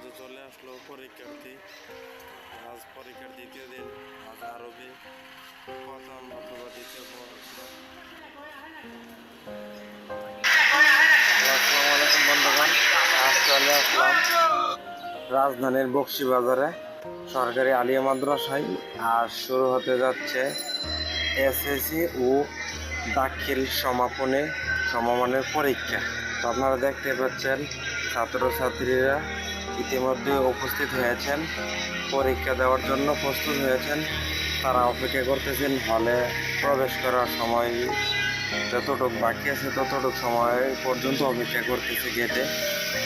তো চলে আসলো পরীক্ষার্থী। আজ পরীক্ষার দ্বিতীয় দিন। আজ আরবি প্রথম অথবা দ্বিতীয় পত্র। আসসালামু আলাইকুম বন্ধুগণ, আজ চলে আসলাম রাজধানীর বকশীবাজারে সরকারি আলিয়া মাদ্রাসায়। আর শুরু হতে যাচ্ছে এসএসসি ও দাখিল সমমানের পরীক্ষা। তো আপনারা দেখতে পাচ্ছেন ছাত্রছাত্রীরা ইতিমধ্যে উপস্থিত হয়েছেন, পরীক্ষা দেওয়ার জন্য প্রস্তুত হয়েছেন। তারা অপেক্ষা করতেছেন হলে প্রবেশ করার সময় যতটুকু বাকি আছে ততটুকু সময় পর্যন্ত অপেক্ষা করতেছে গেটে।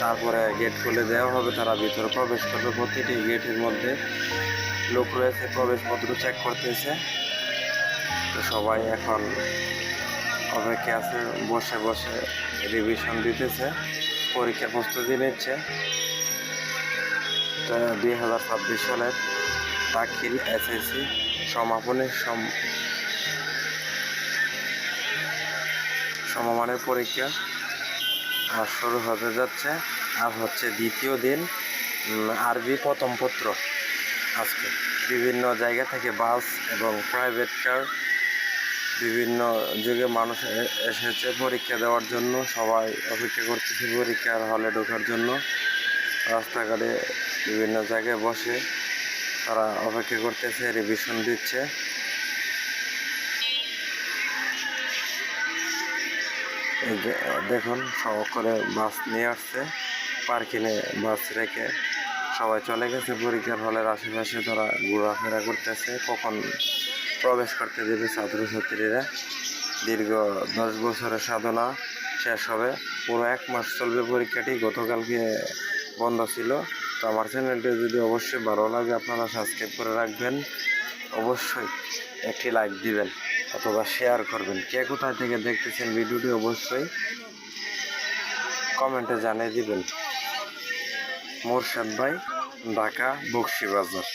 তারপরে গেট খুলে দেওয়া হবে, তারা ভিতরে প্রবেশ করবে। প্রতিটি গেটের মধ্যে লোক রয়েছে, প্রবেশপত্র চেক করতেছে। তো সবাই এখন অপেক্ষা আছে, বসে বসে রিভিশন দিতেছে, পরীক্ষার প্রস্তুতি নিচ্ছে। 2026 সালের দাখিল এসএসসি সমমানের পরীক্ষা আর শুরু হতে যাচ্ছে। আর হচ্ছে দ্বিতীয় দিন আরবি প্রথম পত্র। আজকে বিভিন্ন জায়গা থেকে বাস এবং প্রাইভেট কার, বিভিন্ন যুগে মানুষ এসেছে পরীক্ষা দেওয়ার জন্য। সবাই অপেক্ষা করতেছে পরীক্ষার হলে ঢোকার জন্য। রাস্তাঘাটে বিভিন্ন জায়গায় বসে তারা অপেক্ষা করতেছে, রিভিশন দিচ্ছে। এই যে দেখুন, সকলে বাস নিয়ে আসছে, পার্কিংয়ে বাস রেখে সবাই চলে গেছে পরীক্ষার হলের আশেপাশে। তারা ঘোরাফেরা করতেছে, কখন প্রবেশ করতে দেবে ছাত্রছাত্রীরা। দীর্ঘ 10 বছরের সাধনা শেষ হবে। পুরো 1 মাস চলবে পরীক্ষাটি। গতকালকে বন্ধ ছিল। তো আমার চ্যানেলটি যদি অবশ্যই ভালো লাগে আপনারা সাবস্ক্রাইব করে রাখবেন, অবশ্যই একটি লাইক দিবেন অথবা শেয়ার করবেন। কে কোথায় থেকে দেখতেছেন ভিডিওটি অবশ্যই কমেন্টে জানিয়ে দিবেন। মোরশেদ ভাই, ঢাকা, বকশীবাজার।